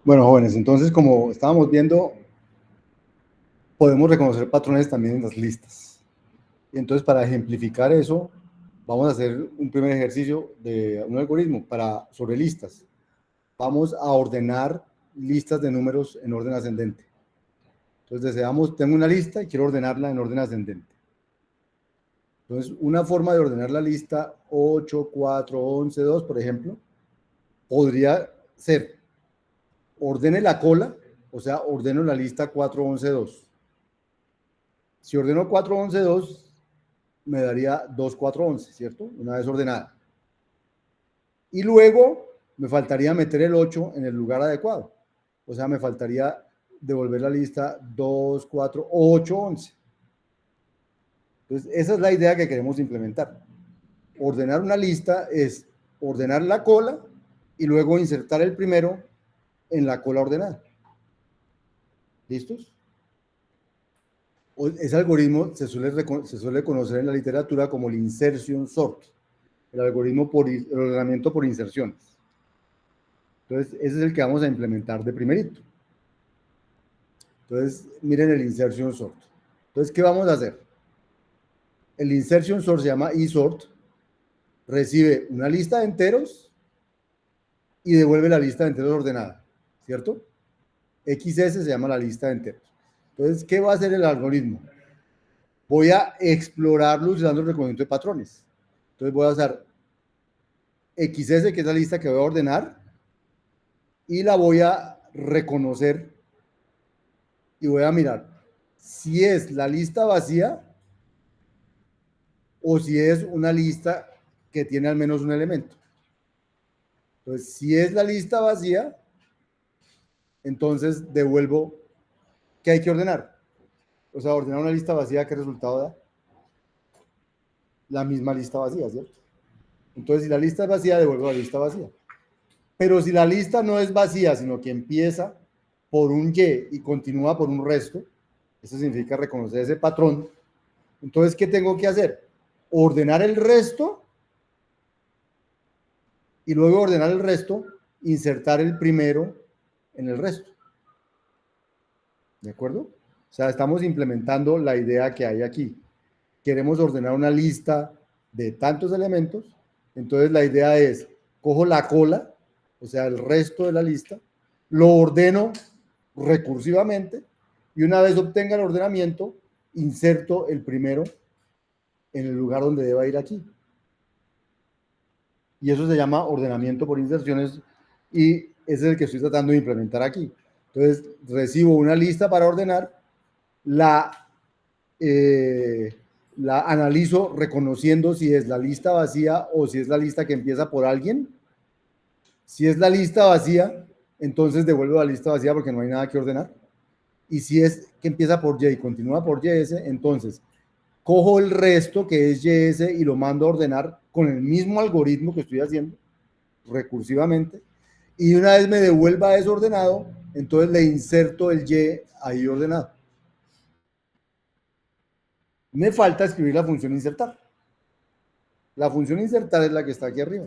Bueno, jóvenes, entonces como estábamos viendo, podemos reconocer patrones también en las listas. Y entonces para ejemplificar eso, vamos a hacer un primer ejercicio de un algoritmo sobre listas. Vamos a ordenar listas de números en orden ascendente. Entonces tengo una lista y quiero ordenarla en orden ascendente. Entonces, una forma de ordenar la lista 8, 4, 11, 2, por ejemplo, podría ser ordene la cola, o sea, ordeno la lista 4, 11, 2. Si ordeno 4, 11, 2, me daría 2, 4, 11, ¿cierto? Una vez ordenada. Y luego me faltaría meter el 8 en el lugar adecuado. O sea, me faltaría devolver la lista 2, 4, 8, 11. Entonces, esa es la idea que queremos implementar. Ordenar una lista es ordenar la cola y luego insertar el primero en la cola ordenada. ¿Listos? Ese algoritmo se suele conocer en la literatura como el insertion sort, el ordenamiento por inserciones. Entonces, ese es el que vamos a implementar de primerito. Entonces, miren el insertion sort. Entonces, ¿qué vamos a hacer? El insertion sort se llama isort, recibe una lista de enteros y devuelve la lista de enteros ordenada, ¿cierto? XS se llama la lista de enteros. Entonces, ¿qué va a hacer el algoritmo? Voy a explorarlo usando el reconocimiento de patrones. Entonces voy a usar XS, que es la lista que voy a ordenar, y la voy a reconocer y voy a mirar si es la lista vacía o si es una lista que tiene al menos un elemento. Entonces, si es la lista vacía, entonces devuelvo que hay que ordenar. O sea, ordenar una lista vacía, ¿qué resultado da? La misma lista vacía, ¿cierto? Entonces, si la lista es vacía, devuelvo la lista vacía. Pero si la lista no es vacía, sino que empieza por un Y y continúa por un resto, eso significa reconocer ese patrón. Entonces, ¿qué tengo que hacer? Ordenar el resto y luego ordenar el resto, insertar el primero en el resto. ¿De acuerdo? O sea, estamos implementando la idea que hay aquí. Queremos ordenar una lista de tantos elementos, entonces la idea es, cojo la cola, o sea, el resto de la lista, lo ordeno recursivamente y una vez obtenga el ordenamiento, inserto el primero en el lugar donde deba ir aquí. Y eso se llama ordenamiento por inserciones y ese es el que estoy tratando de implementar aquí. Entonces, recibo una lista para ordenar, la analizo reconociendo si es la lista vacía o si es la lista que empieza por alguien. Si es la lista vacía, entonces devuelvo la lista vacía porque no hay nada que ordenar. Y si es que empieza por Y y continúa por YS, entonces cojo el resto que es YS y lo mando a ordenar con el mismo algoritmo que estoy haciendo recursivamente. Y una vez me devuelva eso ordenado, entonces le inserto el Y ahí ordenado. Me falta escribir la función insertar. La función insertar es la que está aquí arriba.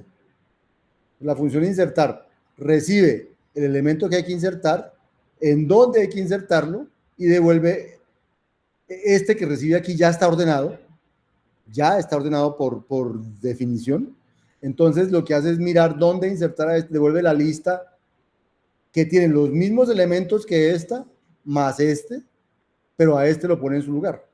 La función insertar recibe el elemento que hay que insertar, en dónde hay que insertarlo y devuelve este que recibe aquí ya está ordenado por definición. Entonces lo que hace es mirar dónde insertar a este, devuelve la lista que tiene los mismos elementos que esta, más este, pero a este lo pone en su lugar.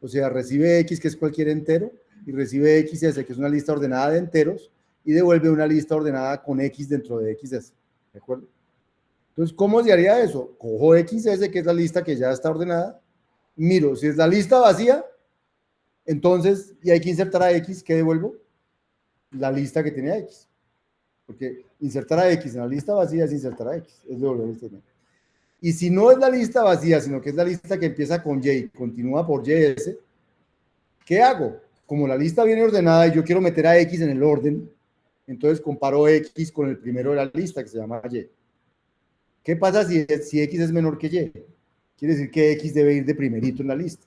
O sea, recibe X, que es cualquier entero, y recibe XS, que es una lista ordenada de enteros, y devuelve una lista ordenada con X dentro de XS. ¿De acuerdo? Entonces, ¿cómo se haría eso? Cojo XS, que es la lista que ya está ordenada, miro, si es la lista vacía, entonces, y hay que insertar a X, ¿qué devuelvo? La lista que tiene a X. Porque insertar a X en la lista vacía es insertar a X, es devolver este elemento. Y si no es la lista vacía, sino que es la lista que empieza con Y y continúa por YS, ¿qué hago? Como la lista viene ordenada y yo quiero meter a X en el orden, entonces comparo X con el primero de la lista, que se llama Y. ¿Qué pasa si X es menor que Y? Quiere decir que X debe ir de primerito en la lista.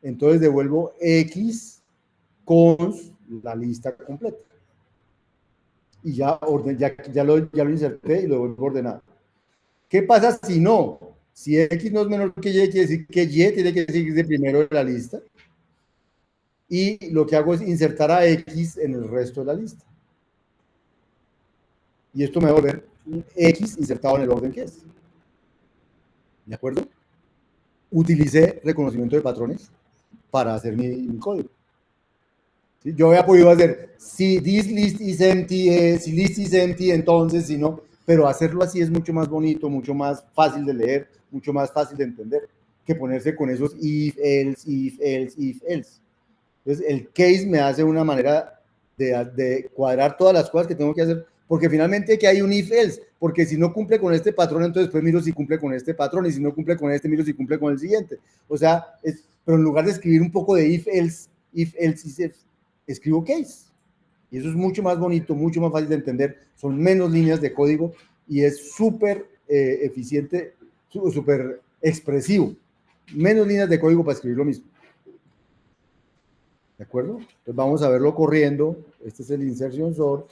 Entonces devuelvo X con la lista completa. y ya lo inserté y lo vuelvo a ordenar. ¿Qué pasa si no? Si X no es menor que Y, quiere decir que Y tiene que seguir de primero de la lista. Y lo que hago es insertar a X en el resto de la lista. Y esto me va a volver un X insertado en el orden que es. ¿De acuerdo? Utilicé reconocimiento de patrones para hacer mi código. ¿Sí? Yo había podido hacer, si this list is empty, si list is empty, entonces, si no, pero hacerlo así es mucho más bonito, mucho más fácil de leer, mucho más fácil de entender, que ponerse con esos if, else, if, else, if, else. Entonces, el case me hace una manera de cuadrar todas las cosas que tengo que hacer, porque finalmente que hay un if else, porque si no cumple con este patrón, entonces después miro si cumple con este patrón, y si no cumple con este, miro si cumple con el siguiente. O sea, pero en lugar de escribir un poco de if else, escribo case. Y eso es mucho más bonito, mucho más fácil de entender, son menos líneas de código y es súper eficiente, súper expresivo. Menos líneas de código para escribir lo mismo. ¿De acuerdo? Entonces vamos a verlo corriendo. Este es el insertion sort.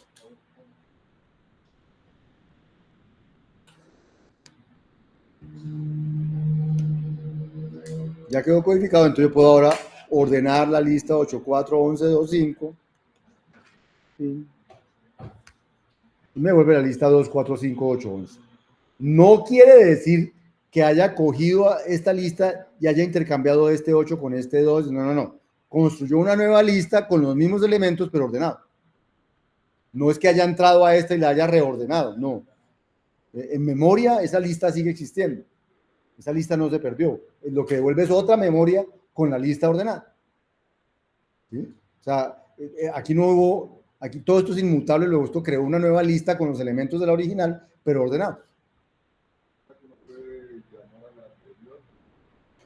Ya quedó codificado, entonces yo puedo ahora ordenar la lista 8, 4, 11, 2, 5. ¿Sí? Y me vuelve la lista 2, 4, 5, 8, 11. No quiere decir que haya cogido esta lista y haya intercambiado este 8 con este 2. No, no, no. Construyó una nueva lista con los mismos elementos, pero ordenado. No es que haya entrado a esta y la haya reordenado, no. En memoria, esa lista sigue existiendo. Esa lista no se perdió. Lo que devuelve es otra memoria con la lista ordenada. ¿Sí? O sea, aquí no hubo, aquí todo esto es inmutable, luego esto creó una nueva lista con los elementos de la original, pero ordenados.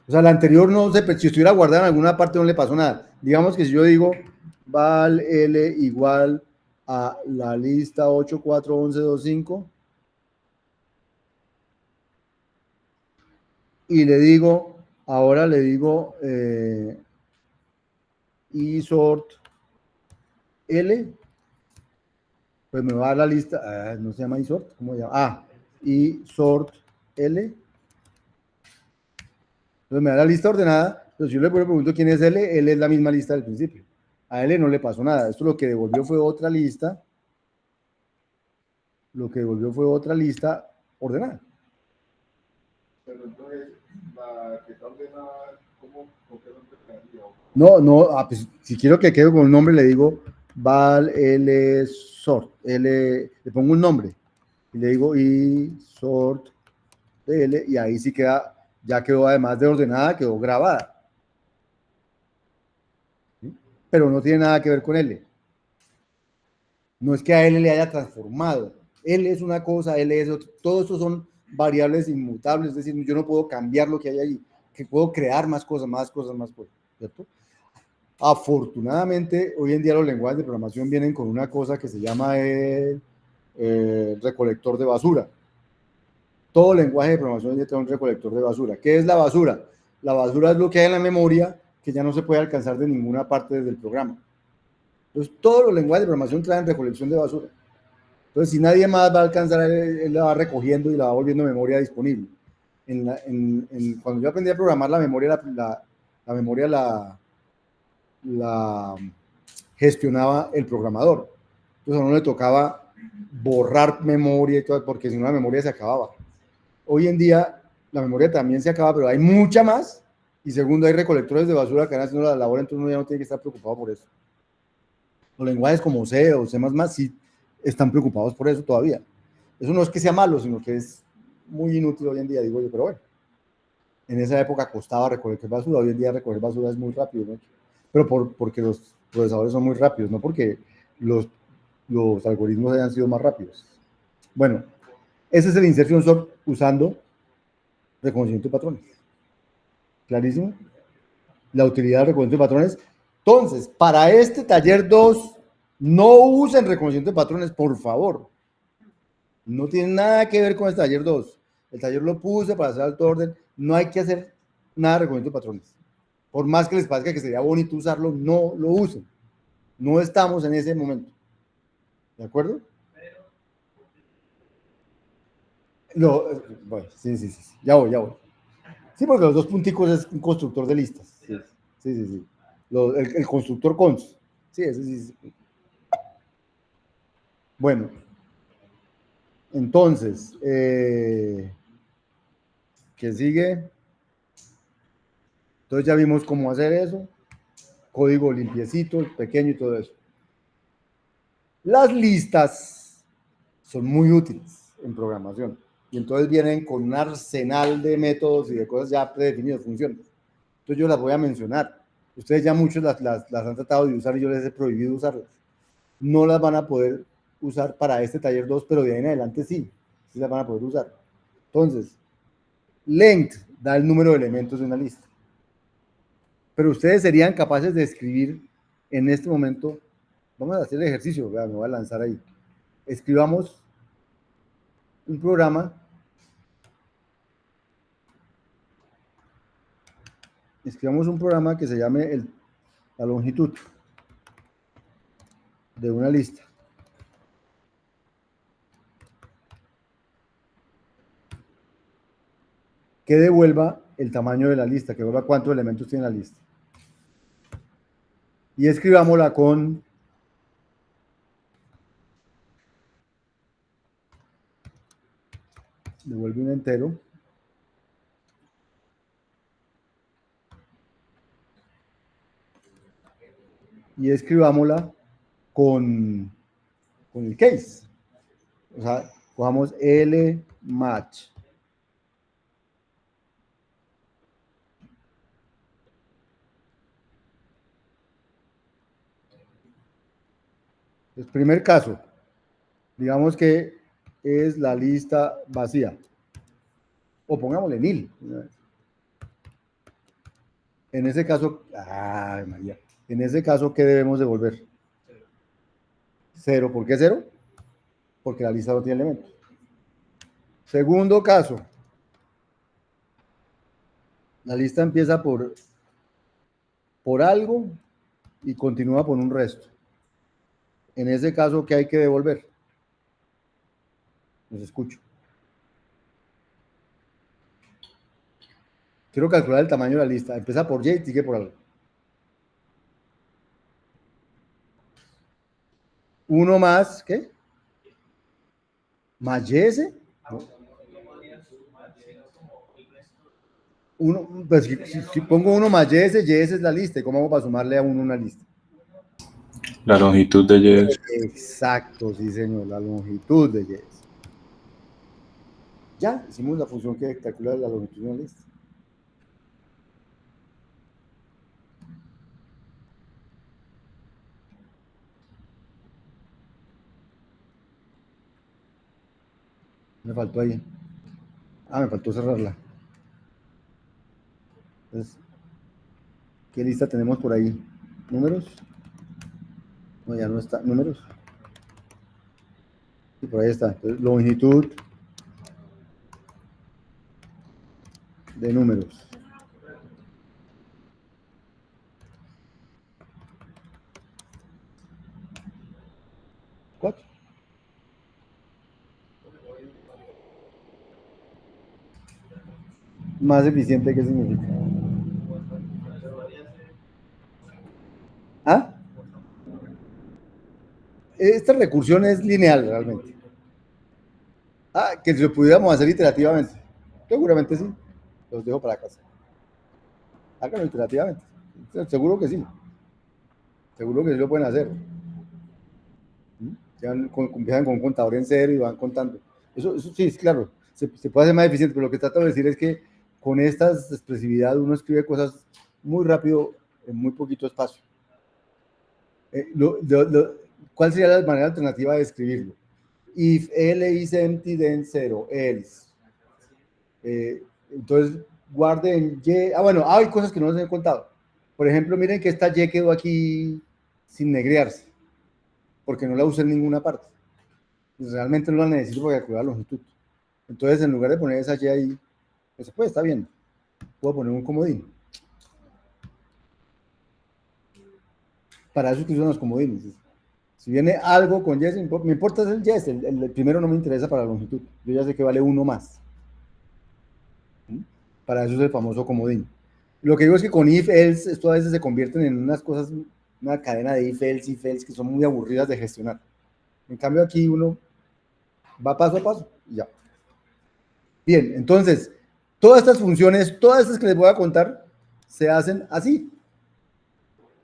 O sea, la anterior no se, si estuviera guardada en alguna parte no le pasó nada. Digamos que si yo digo val L igual a la lista 8, 4, 11, 2, 5 y le digo, ahora le digo isort L, pues me va a dar la lista, no se llama isort, ¿cómo se llama? Isort L. Entonces me da la lista ordenada, entonces yo le pregunto quién es L, L es la misma lista del principio. A L no le pasó nada, esto lo que devolvió fue otra lista, ordenada. Pero entonces, la que está ordenada, ¿cómo qué nombre quedaría? No, pues, si quiero que quede con un nombre, le digo val L sort, L, le pongo un nombre, y le digo i sort de L, y ahí sí queda, ya quedó además de ordenada, quedó grabada. ¿Sí? Pero no tiene nada que ver con L. No es que a L le haya transformado. L es una cosa, L es otra. Todo esto son variables inmutables, es decir, yo no puedo cambiar lo que hay ahí, que puedo crear más cosas, ¿cierto? Afortunadamente, hoy en día los lenguajes de programación vienen con una cosa que se llama el recolector de basura. Todo lenguaje de programación tiene un recolector de basura. ¿Qué es la basura? La basura es lo que hay en la memoria que ya no se puede alcanzar de ninguna parte del programa. Entonces, todos los lenguajes de programación traen recolección de basura. Entonces, si nadie más va a alcanzar, él la va recogiendo y la va volviendo memoria disponible. Cuando yo aprendí a programar, la memoria la gestionaba el programador. Entonces, a uno le tocaba borrar memoria y todo, porque si no la memoria se acababa. Hoy en día, la memoria también se acaba, pero hay mucha más. Y segundo, hay recolectores de basura que están haciendo la labor, entonces uno ya no tiene que estar preocupado por eso. Los lenguajes como C o C++ sí están preocupados por eso todavía. Eso no es que sea malo, sino que es muy inútil hoy en día, digo yo, pero bueno. En esa época costaba recoger basura, hoy en día recoger basura es muy rápido, ¿no? Pero porque los procesadores son muy rápidos, no porque los algoritmos hayan sido más rápidos. Bueno, ese es el insertion sort usando reconocimiento de patrones. ¿Clarísimo? La utilidad de reconocimiento de patrones. Entonces, para este taller 2, no usen reconocimiento de patrones, por favor. No tiene nada que ver con este taller 2. El taller lo puse para hacer alto orden. No hay que hacer nada de reconocimiento de patrones. Por más que les parezca que sería bonito usarlo, no lo usen. No estamos en ese momento. ¿De acuerdo? Bueno, sí, sí, sí, sí, ya voy, ya voy. Sí, porque los dos punticos es un constructor de listas. Sí, sí, sí. Sí. El constructor cons. Sí, ese sí, sí. Bueno, entonces, ¿qué sigue? Entonces ya vimos cómo hacer eso. Código limpiecito, pequeño y todo eso. Las listas son muy útiles en programación. Y entonces vienen con un arsenal de métodos y de cosas ya predefinidas, funciones. Entonces yo las voy a mencionar. Ustedes ya muchos las han tratado de usar y yo les he prohibido usarlas. No las van a poder usar para este taller 2, pero de ahí en adelante sí, sí las van a poder usar. Entonces, length da el número de elementos de una lista. Pero ustedes serían capaces de escribir en este momento, vamos a hacer el ejercicio, me voy a lanzar ahí. Escribamos un programa, que se llame la longitud de una lista. Que devuelva el tamaño de la lista, que devuelva cuántos elementos tiene la lista. Y escribámosla con devuelve un entero. Y escribámosla con el case. O sea, cojamos L match. El primer caso, digamos que es la lista vacía. O pongámosle 1000. En ese caso, ay María, en ese caso, ¿qué debemos devolver? 0. ¿Por qué 0? Porque la lista no tiene elementos. Segundo caso, la lista empieza por algo y continúa por un resto. En ese caso, ¿qué hay que devolver? Los escucho. Quiero calcular el tamaño de la lista. Empieza por Y y sigue por algo. 1 más, ¿qué? ¿Más YS? Pues si pongo 1 más YS, YS es la lista. ¿Y cómo hago para sumarle a 1 una lista? La longitud de Y. Exacto, sí, señor, la longitud de Y. Ya, hicimos la función que calcula la longitud de una lista. Me faltó ahí. Me faltó cerrarla. Entonces, ¿qué lista tenemos por ahí? ¿Números? No, ya no está. ¿Números? Y por ahí está. Entonces, longitud de números. ¿4? Más eficiente, ¿qué significa? ¿Ah? Esta recursión es lineal realmente. Que si lo pudiéramos hacer iterativamente. Seguramente sí. Los dejo para casa. Háganlo iterativamente. Seguro que sí. Seguro que sí lo pueden hacer. Empiezan con un contador en cero y van contando. Eso sí, es claro. Se puede hacer más eficiente, pero lo que trato de decir es que con esta expresividad uno escribe cosas muy rápido en muy poquito espacio. ¿Cuál sería la manera alternativa de escribirlo? If L is empty, then 0, else. Entonces, guarden Y. Bueno, hay cosas que no les he contado. Por ejemplo, miren que esta Y quedó aquí sin negrearse, porque no la usé en ninguna parte. Realmente no la necesito para calcular la longitud. Entonces, en lugar de poner esa Y ahí, pues se puede, está bien. Puedo poner un comodín. Para eso utilizan los comodines. Si viene algo con yes, me importa es el yes, el primero no me interesa para la longitud. Yo ya sé que vale uno más. Para eso es el famoso comodín. Lo que digo es que con if, else, esto a veces se convierten en unas cosas, una cadena de if, else, que son muy aburridas de gestionar. En cambio aquí uno va paso a paso y ya. Bien, entonces, todas estas funciones, todas estas que les voy a contar, se hacen así.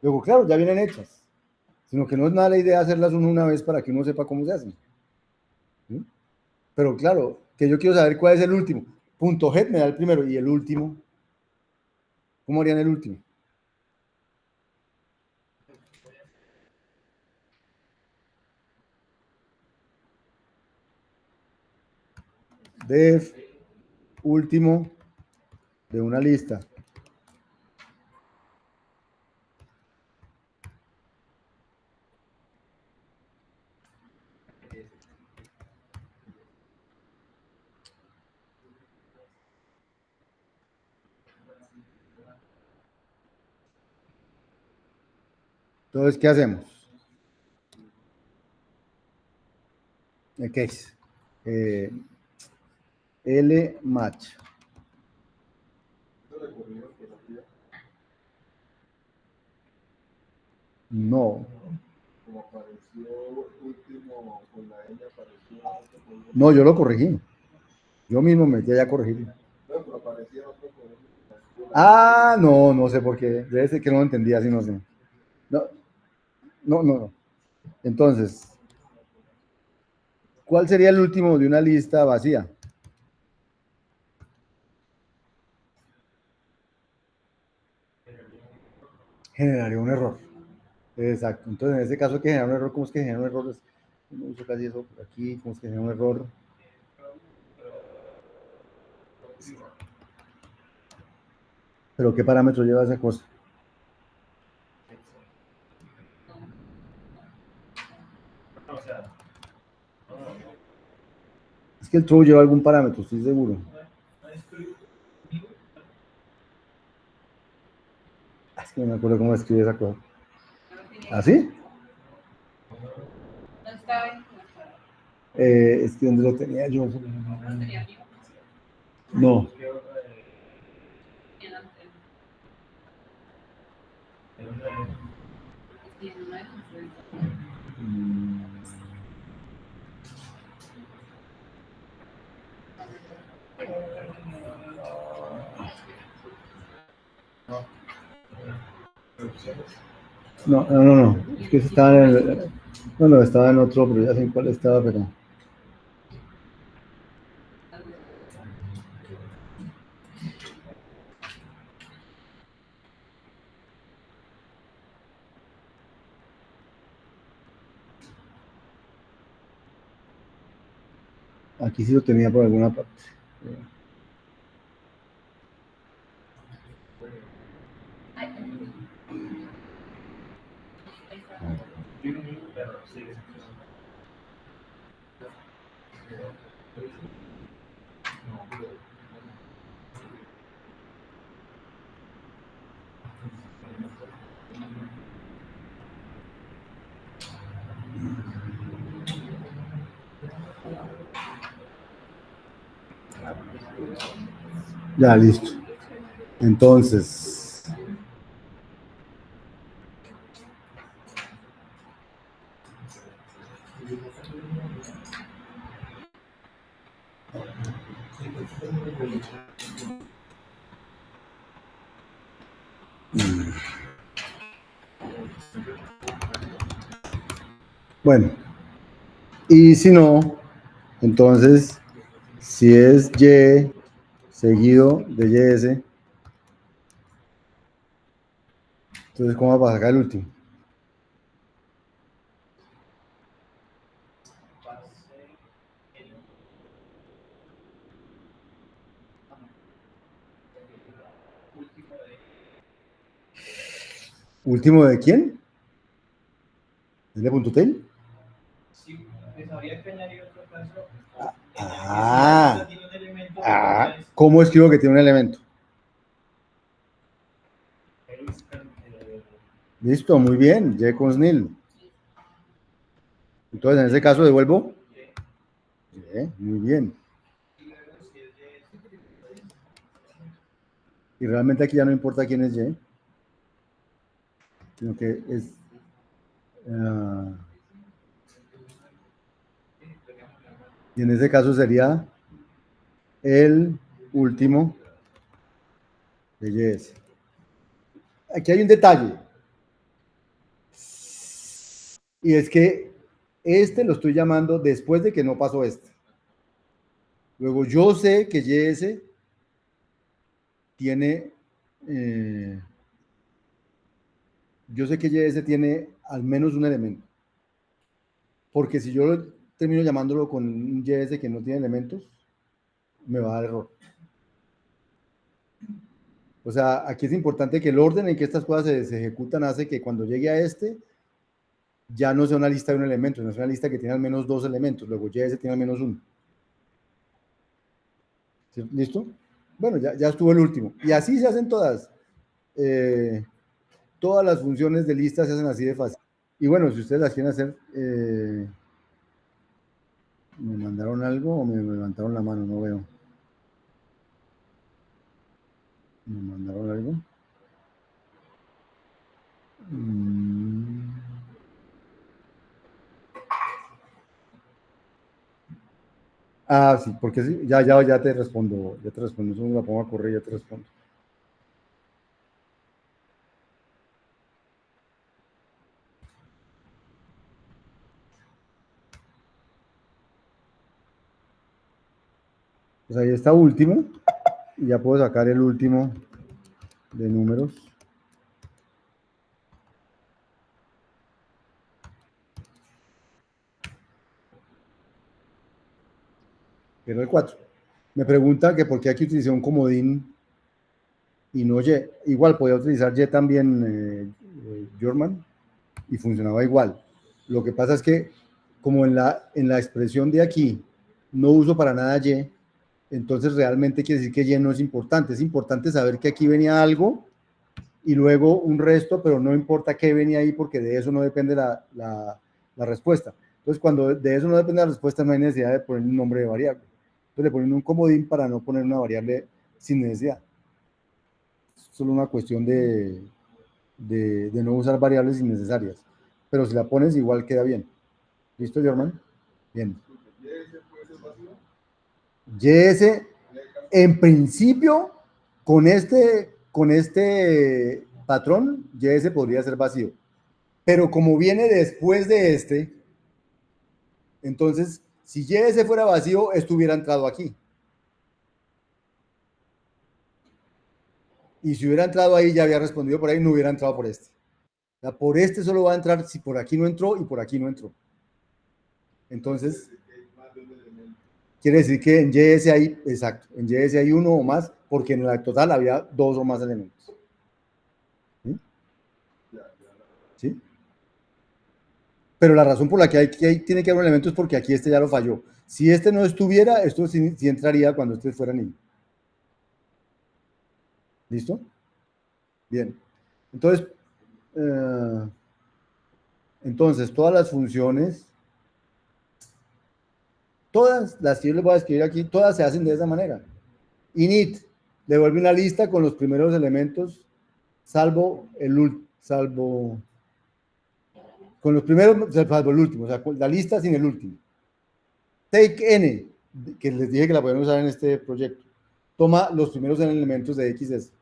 Luego, claro, ya vienen hechas, sino que no es nada la idea hacerlas una vez para que uno sepa cómo se hacen. ¿Sí? Pero claro, que yo quiero saber cuál es el último. Punto head me da el primero y el último. ¿Cómo harían el último? Def último de una lista. Entonces, ¿qué hacemos? ¿Qué es? L match. No. No, yo lo corregí. Yo mismo me metí a corregir. Ah, no, no sé por qué. Debe ser que no lo entendía, así no sé. No, no, no, no. Entonces, ¿cuál sería el último de una lista vacía? Generaría un error. Exacto. Entonces, en este caso, que genera un error, ¿cómo es que genera un error? No uso casi eso por aquí. ¿Cómo es que genera un error? ¿Pero qué parámetro lleva esa cosa? Es que el true lleva algún parámetro, estoy seguro. Es que no me acuerdo cómo escribe esa cosa. ¿Así? Es que donde lo tenía yo. No. No, no, no, no. Es que estaba en el. Bueno, estaba en otro, pero ya sé en cuál estaba, pero. Aquí sí lo tenía por alguna parte. Ya, listo. Entonces. Bueno, y si no, entonces, si es Y seguido de YS, entonces, ¿cómo va a sacar el último? ¿Último de quién? ¿L.tail? ¿Cómo escribo que tiene un elemento? Listo, muy bien, Y con SNIL. Entonces, en ese caso, devuelvo. Muy bien. Y realmente aquí ya no importa quién es Y, sino que es... y en ese caso sería el último de YS. Aquí hay un detalle. Y es que este lo estoy llamando después de que no pasó este. Luego yo sé que YS tiene... yo sé que YS tiene al menos un elemento. Porque si yo termino llamándolo con un YS que no tiene elementos, me va a dar error. O sea, aquí es importante que el orden en que estas cosas se ejecutan hace que cuando llegue a este, ya no sea una lista de un elemento, no es una lista que tiene al menos dos elementos, luego YS tiene al menos uno. ¿Sí? ¿Listo? Bueno, ya estuvo el último. Y así se hacen todas. Todas las funciones de lista se hacen así de fácil. Y bueno, si ustedes las quieren hacer, ¿me mandaron algo o me levantaron la mano? No veo. ¿Me mandaron algo? Ah, sí, porque sí, ya te respondo, eso me la pongo a correr, ya te respondo. Pues ahí está último, y ya puedo sacar el último de números. Que era el 4. Me pregunta que por qué aquí utilicé un comodín y no Y. Igual podía utilizar Y también, Jorman, y funcionaba igual. Lo que pasa es que, como en la expresión de aquí, no uso para nada Y, entonces realmente quiere decir que Y no es importante. Es importante saber que aquí venía algo y luego un resto, pero no importa qué venía ahí porque de eso no depende la respuesta. Entonces, cuando de eso no depende la respuesta, no hay necesidad de poner un nombre de variable. Entonces, le ponen un comodín para no poner una variable sin necesidad. Es solo una cuestión de no usar variables innecesarias. Pero si la pones, igual queda bien. ¿Listo, Germán? Bien. YS, en principio, con este patrón, YS podría ser vacío. Pero como viene después de este, entonces, si YS fuera vacío, esto hubiera entrado aquí. Y si hubiera entrado ahí, ya había respondido por ahí, no hubiera entrado por este. O sea, por este solo va a entrar si por aquí no entró y por aquí no entró. Entonces, quiere decir que en YS hay, exacto, en YS hay uno o más, porque en la total había dos o más elementos. ¿Sí? ¿Sí? Pero la razón por la que tiene que haber un elemento es porque aquí este ya lo falló. Si este no estuviera, esto sí entraría cuando este fuera niño. ¿Listo? Bien. Entonces, todas las funciones, todas las que yo les voy a escribir aquí, todas se hacen de esa manera. Init, devuelve una lista con los primeros elementos, salvo con los primeros, salvo el último, o sea, la lista sin el último. Take n, que les dije que la pueden usar en este proyecto, toma los primeros elementos de XS.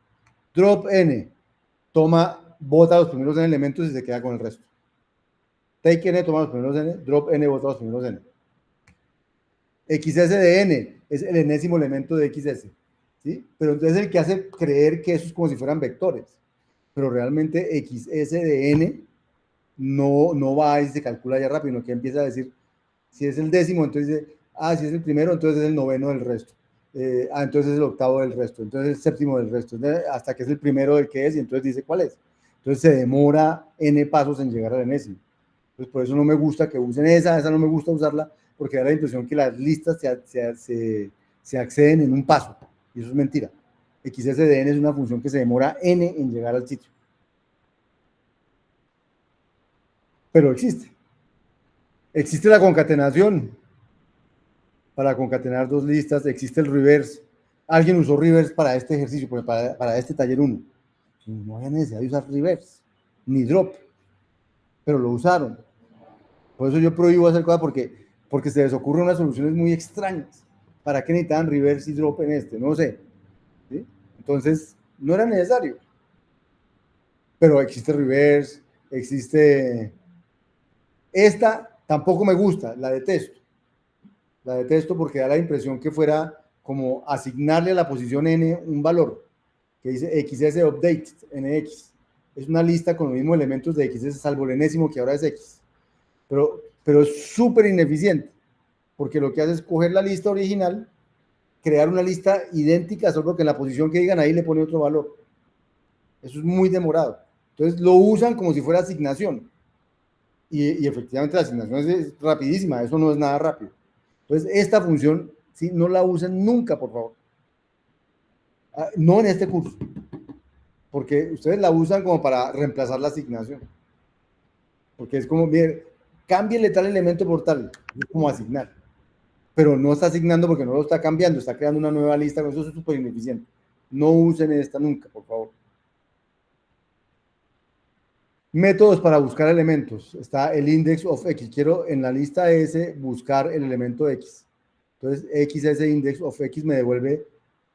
Drop n, bota los primeros n elementos y se queda con el resto. Take n, toma los primeros n, drop n, bota los primeros n. XS de n es el enésimo elemento de XS, ¿sí? Pero entonces el que hace creer que eso es como si fueran vectores, pero realmente XS de n no va y se calcula ya rápido, sino que empieza a decir, si es el décimo, entonces dice, si es el primero, entonces es el noveno del resto. Entonces es el octavo del resto, entonces es el séptimo del resto, hasta que es el primero del que es, y entonces dice cuál es. Entonces se demora n pasos en llegar al enésimo. Entonces por eso no me gusta que usen esa no me gusta usarla, porque da la impresión que las listas se acceden en un paso, y eso es mentira. XSDN es una función que se demora n en llegar al sitio. Pero existe. Existe la concatenación para concatenar dos listas, existe el reverse. Alguien usó reverse para este ejercicio, para este taller 1. No había necesidad de usar reverse, ni drop, pero lo usaron. Por eso yo prohíbo hacer cosas porque se les ocurren unas soluciones muy extrañas. ¿Para qué necesitaban reverse y drop en este? No sé. ¿Sí? Entonces, no era necesario. Pero existe reverse, existe... Esta tampoco me gusta, la detesto. La detesto porque da la impresión que fuera como asignarle a la posición n un valor que dice XS update, NX. Es una lista con los mismos elementos de XS salvo el enésimo que ahora es X. Pero es súper ineficiente porque lo que hace es coger la lista original, crear una lista idéntica, solo que en la posición que digan ahí le pone otro valor. Eso es muy demorado. Entonces lo usan como si fuera asignación. Y efectivamente la asignación es rapidísima, eso no es nada rápido. Entonces esta función, ¿sí? No la usen nunca, por favor. No en este curso, porque ustedes la usan como para reemplazar la asignación. Porque es como, bien, cámbienle tal elemento por tal, es como asignar. Pero no está asignando porque no lo está cambiando, está creando una nueva lista, eso es súper ineficiente. No usen esta nunca, por favor. Métodos para buscar elementos. Está el index of x. Quiero en la lista S buscar el elemento x. Entonces, xs index of x me devuelve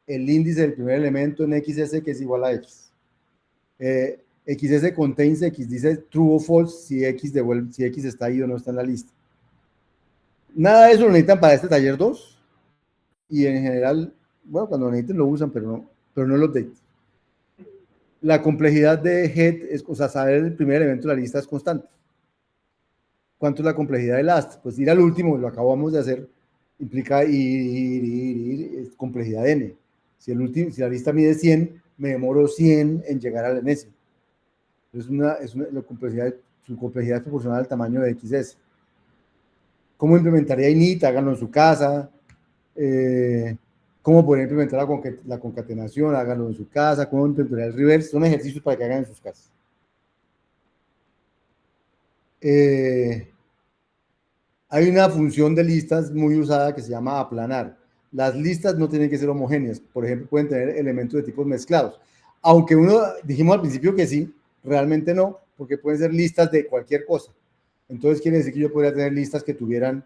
el índice del primer elemento en xs que es igual a x. XS contains x, dice true o false si x devuelve, si x está ahí o no está en la lista. Nada de eso lo necesitan para este taller 2 y en general, bueno, cuando lo necesiten lo usan, pero no lo update. La complejidad de head, o sea, saber el primer elemento de la lista es constante. ¿Cuánto es la complejidad de last? Pues ir al último, lo acabamos de hacer, implica ir, es complejidad n. Si la lista mide 100, me demoro 100 en llegar al enésimo. La complejidad, su complejidad es proporcional al tamaño de XS. ¿Cómo implementaría init? Háganlo en su casa. ¿Cómo podría implementar la concatenación? Háganlo en su casa. ¿Cómo implementaría el reverse? Son ejercicios para que hagan en sus casas. Hay una función de listas muy usada que se llama aplanar. Las listas no tienen que ser homogéneas. Por ejemplo, pueden tener elementos de tipos mezclados. Aunque dijimos al principio que sí, realmente no, porque pueden ser listas de cualquier cosa. Entonces quiere decir que yo podría tener listas que tuvieran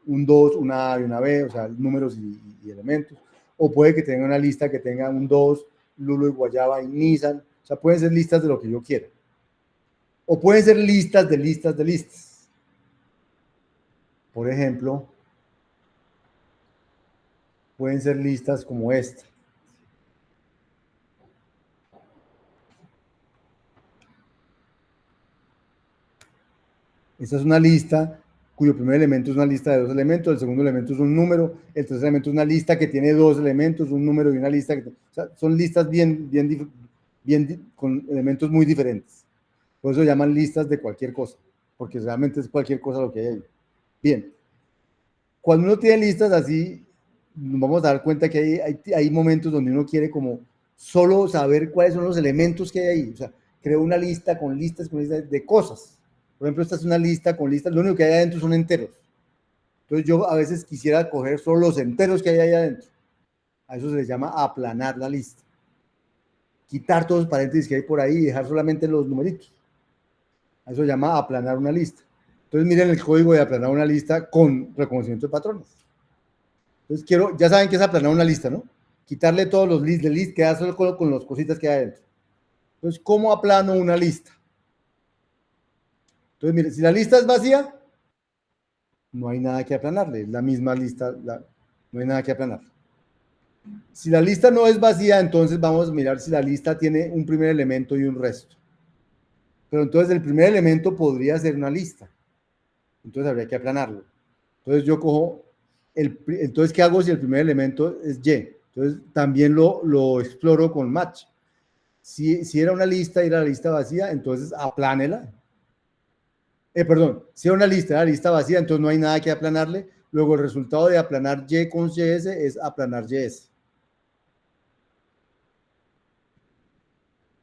un 2, una A y una B, o sea, números y elementos. O puede que tenga una lista que tenga un 2, Lulo y Guayaba y Nissan. O sea, pueden ser listas de lo que yo quiera. O pueden ser listas de listas de listas. Por ejemplo, pueden ser listas como esta. Esta es una lista cuyo primer elemento es una lista de 2 elementos, el segundo elemento es un número, el tercer elemento es una lista que tiene 2 elementos, un número y una lista. O sea, son listas con elementos muy diferentes. Por eso llaman listas de cualquier cosa, porque realmente es cualquier cosa lo que hay ahí. Bien. Cuando uno tiene listas así, nos vamos a dar cuenta que hay momentos donde uno quiere como solo saber cuáles son los elementos que hay ahí. O sea, creo una lista con listas de cosas. Por ejemplo, esta es una lista con listas, lo único que hay adentro son enteros. Entonces yo a veces quisiera coger solo los enteros que hay ahí adentro. A eso se le llama aplanar la lista. Quitar todos los paréntesis que hay por ahí y dejar solamente los numeritos. A eso se llama aplanar una lista. Entonces miren el código de aplanar una lista con reconocimiento de patrones. Entonces ya saben que es aplanar una lista, ¿no? Quitarle todos los lists de list, quedar solo con las cositas que hay adentro. Entonces, ¿cómo aplano una lista? Entonces, miren, si la lista es vacía, no hay nada que aplanarle, es la misma lista, no hay nada que aplanar. Si la lista no es vacía, entonces vamos a mirar si la lista tiene un primer elemento y un resto. Pero entonces el primer elemento podría ser una lista. Entonces habría que aplanarlo. Entonces yo cojo, entonces ¿qué hago si el primer elemento es Y? Entonces también lo exploro con match. Si era una lista y era la lista vacía, entonces aplánela. Si era una lista, era la lista vacía, entonces no hay nada que aplanarle. Luego el resultado de aplanar Y con YS es aplanar YS.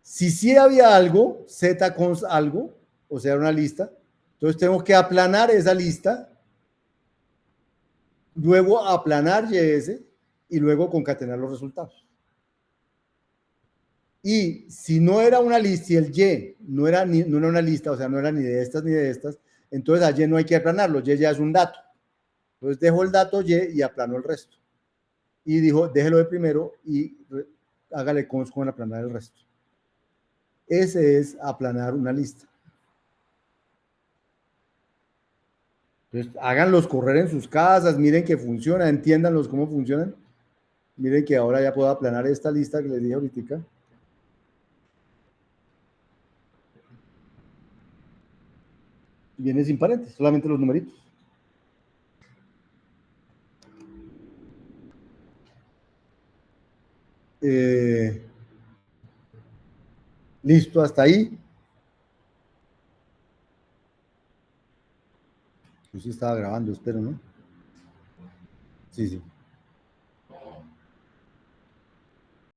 Si sí había algo, Z con algo, o sea, una lista, Entonces tengo que aplanar esa lista, luego aplanar YS y luego concatenar los resultados. Y si no era una lista, si el Y no era una lista, o sea, no era ni de estas ni de estas, entonces a Y no hay que aplanarlo, Y ya es un dato. Entonces dejo el dato Y aplano el resto. Y dijo, déjelo de primero y hágale cons con aplanar el resto. Ese es aplanar una lista. Entonces, háganlos correr en sus casas, miren que funciona, entiéndanlos cómo funcionan. Miren que ahora ya puedo aplanar esta lista que les dije ahorita. Viene sin paréntesis, solamente los numeritos. Listo, hasta ahí. Yo sí estaba grabando, espero, ¿no? Sí, sí.